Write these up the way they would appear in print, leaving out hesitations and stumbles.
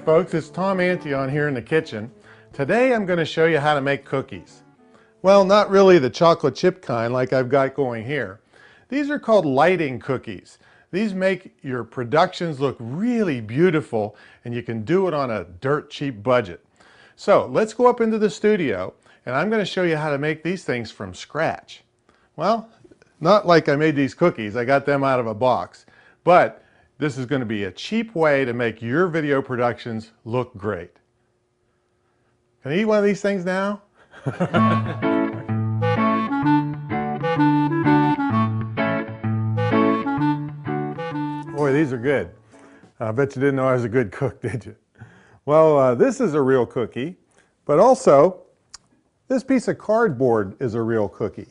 folks, it's Tom Antion here in the kitchen. Today I'm going to show you how to make cookies. Well, not really the chocolate chip kind like I've got going here. These are called lighting cookies. These make your productions look really beautiful, and you can do it on a dirt cheap budget. So let's go up into the studio and I'm going to show you how to make these things from scratch. Well, not like I made these cookies, I got them out of a box, but this is going to be a cheap way to make your video productions look great. Can I eat one of these things now? Boy, these are good. I bet you didn't know I was a good cook, did you? Well, this is a real cookie, but also this piece of cardboard is a real cookie.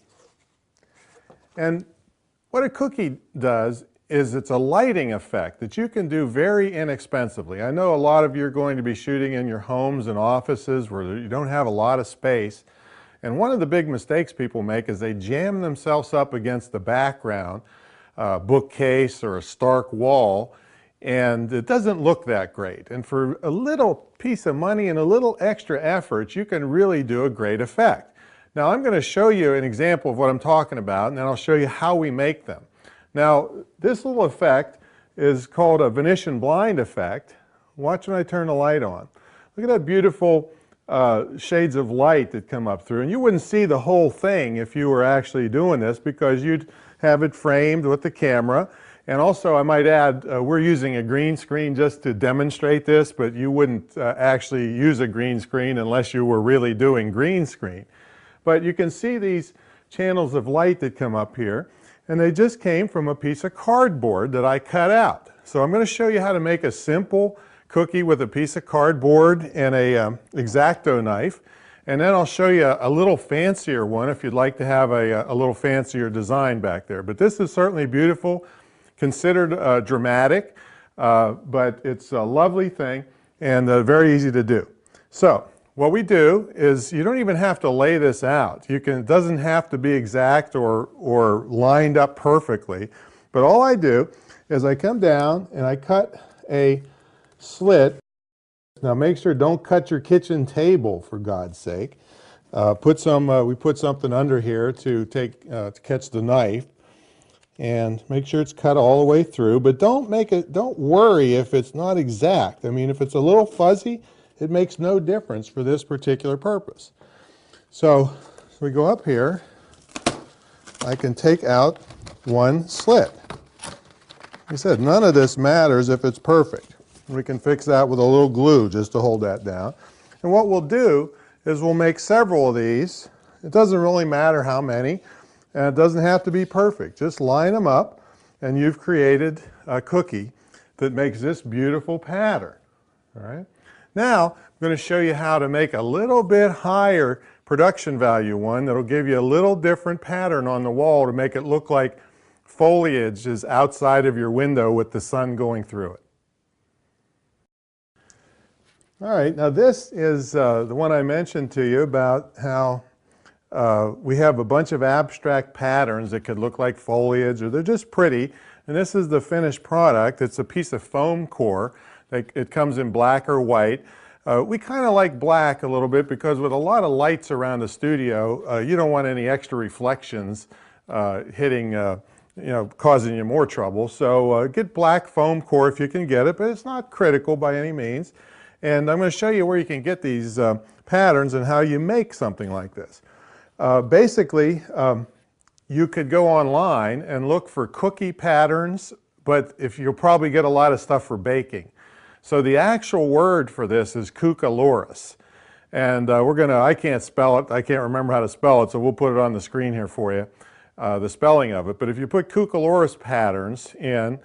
And what a cookie does is it's a lighting effect that you can do very inexpensively. I know a lot of you are going to be shooting in your homes and offices where you don't have a lot of space. And one of the big mistakes people make is they jam themselves up against the background, a bookcase or a stark wall, and it doesn't look that great. And for a little piece of money and a little extra effort, you can really do a great effect. Now I'm going to show you an example of what I'm talking about, and then I'll show you how we make them. Now, this little effect is called a Venetian blind effect. Watch when I turn the light on. Look at that beautiful shades of light that come up through. And you wouldn't see the whole thing if you were actually doing this because you'd have it framed with the camera. And also, I might add, we're using a green screen just to demonstrate this, but you wouldn't actually use a green screen unless you were really doing green screen. But you can see these channels of light that come up here. And they just came from a piece of cardboard that I cut out. So I'm going to show you how to make a simple cookie with a piece of cardboard and a X-Acto knife. And then I'll show you a little fancier one if you'd like to have a little fancier design back there. But this is certainly beautiful, considered dramatic, but it's a lovely thing and very easy to do. So what we do is you don't even have to lay this out. It doesn't have to be exact or lined up perfectly. But all I do is I come down and I cut a slit. Now make sure don't cut your kitchen table, for God's sake. We put something under here to catch the knife. And make sure it's cut all the way through. But don't worry if it's not exact. I mean, if it's a little fuzzy, it makes no difference for this particular purpose. So we go up here, I can take out one slit. Like I said, none of this matters if it's perfect. We can fix that with a little glue just to hold that down. And what we'll do is we'll make several of these. It doesn't really matter how many, and it doesn't have to be perfect. Just line them up, and you've created a cookie that makes this beautiful pattern. All right? Now, I'm going to show you how to make a little bit higher production value one that'll give you a little different pattern on the wall to make it look like foliage is outside of your window with the sun going through it. All right, now this is the one I mentioned to you about how we have a bunch of abstract patterns that could look like foliage or they're just pretty. And this is the finished product. It's a piece of foam core. It comes in black or white. We kind of like black a little bit because with a lot of lights around the studio, you don't want any extra reflections hitting, causing you more trouble. So get black foam core if you can get it, but it's not critical by any means. And I'm going to show you where you can get these patterns and how you make something like this. Basically, you could go online and look for cookie patterns, but you'll probably get a lot of stuff for baking. So the actual word for this is Cucaloris. And I can't spell it, I can't remember how to spell it, so we'll put it on the screen here for you, the spelling of it. But if you put Cucaloris patterns in,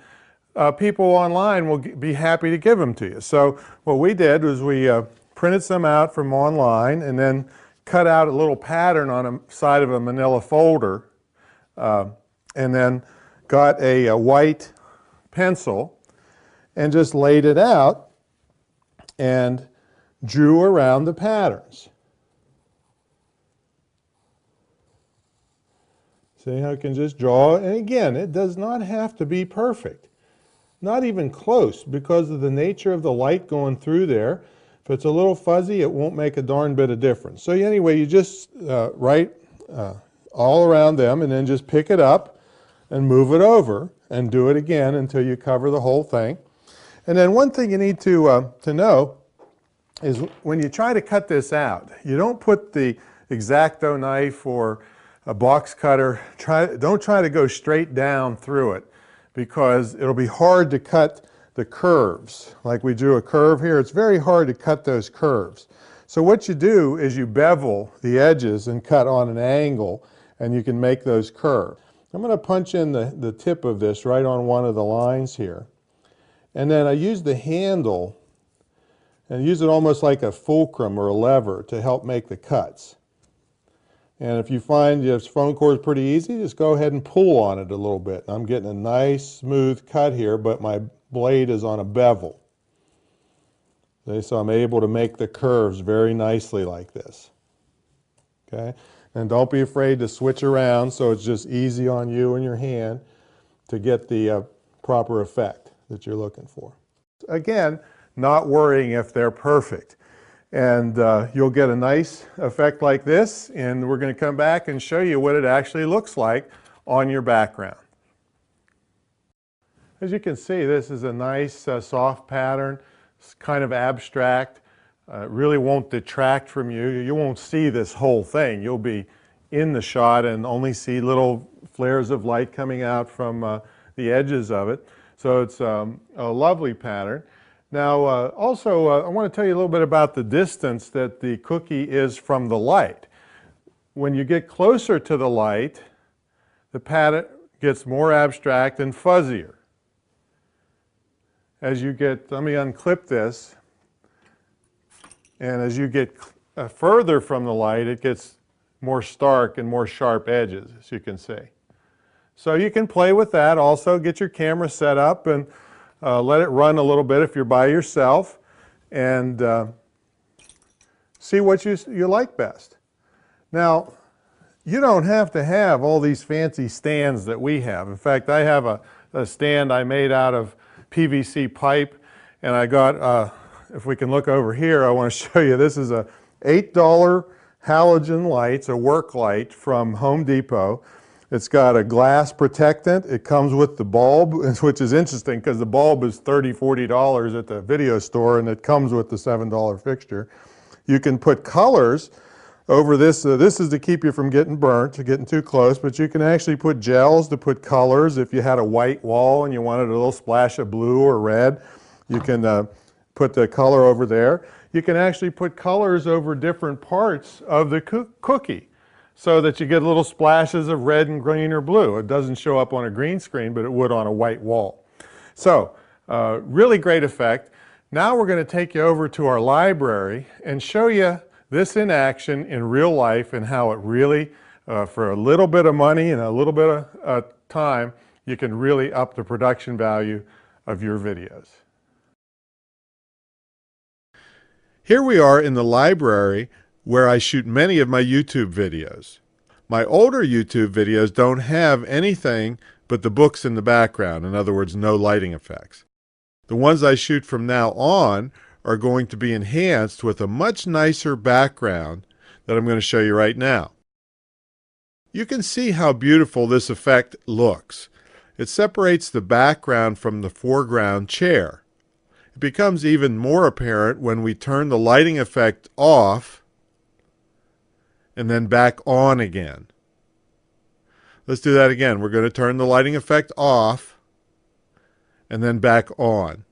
people online will be happy to give them to you. So what we did was we printed some out from online and then cut out a little pattern on the side of a manila folder and then got a white pencil and just laid it out and drew around the patterns. See how I can just draw? And again, it does not have to be perfect. Not even close, because of the nature of the light going through there. If it's a little fuzzy, it won't make a darn bit of difference. So anyway, you just write all around them and then just pick it up and move it over and do it again until you cover the whole thing. And then one thing you need to know is when you try to cut this out, you don't put the X-Acto knife or a box cutter, don't try to go straight down through it, because it'll be hard to cut the curves. Like we drew a curve here, it's very hard to cut those curves. So what you do is you bevel the edges and cut on an angle, and you can make those curves. I'm going to punch in the tip of this right on one of the lines here. And then I use the handle and use it almost like a fulcrum or a lever to help make the cuts. And if you find your phone cord is pretty easy, just go ahead and pull on it a little bit. I'm getting a nice smooth cut here, but my blade is on a bevel. Okay, so I'm able to make the curves very nicely like this. Okay, and don't be afraid to switch around so it's just easy on you and your hand to get the proper effect that you're looking for. Again, not worrying if they're perfect. And you'll get a nice effect like this, and we're going to come back and show you what it actually looks like on your background. As you can see, this is a nice soft pattern. It's kind of abstract. It really won't detract from you. You won't see this whole thing. You'll be in the shot and only see little flares of light coming out from the edges of it. So it's a lovely pattern. Now, also, I want to tell you a little bit about the distance that the cookie is from the light. When you get closer to the light, the pattern gets more abstract and fuzzier. As you get, let me unclip this, and as you get further from the light, it gets more stark and more sharp edges, as you can see. So you can play with that. Also, get your camera set up and let it run a little bit if you're by yourself, and see what you like best. Now, you don't have to have all these fancy stands that we have. In fact, I have a stand I made out of PVC pipe, and I got, if we can look over here, I want to show you, this is a $8 halogen light. It's a work light from Home Depot. It's got a glass protectant. It comes with the bulb, which is interesting because the bulb is $30, $40 at the video store, and it comes with the $7 fixture. You can put colors over this. This is to keep you from getting burnt, to getting too close, but you can actually put gels to put colors. If you had a white wall and you wanted a little splash of blue or red, you can put the color over there. You can actually put colors over different parts of the cookie, so that you get little splashes of red and green or blue. It doesn't show up on a green screen, but it would on a white wall. So, really great effect. Now we're going to take you over to our library and show you this in action in real life, and how it really, for a little bit of money and a little bit of time, you can really up the production value of your videos. Here we are in the library where I shoot many of my YouTube videos. My older YouTube videos don't have anything but the books in the background, in other words, no lighting effects. The ones I shoot from now on are going to be enhanced with a much nicer background that I'm going to show you right now. You can see how beautiful this effect looks. It separates the background from the foreground chair. It becomes even more apparent when we turn the lighting effect off and then back on again. Let's do that again. We're going to turn the lighting effect off and then back on.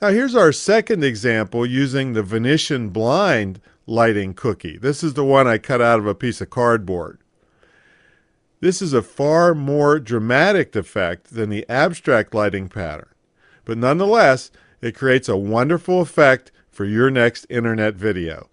Now here's our second example using the Venetian blind lighting cookie. This is the one I cut out of a piece of cardboard. This is a far more dramatic effect than the abstract lighting pattern, but nonetheless, it creates a wonderful effect for your next internet video.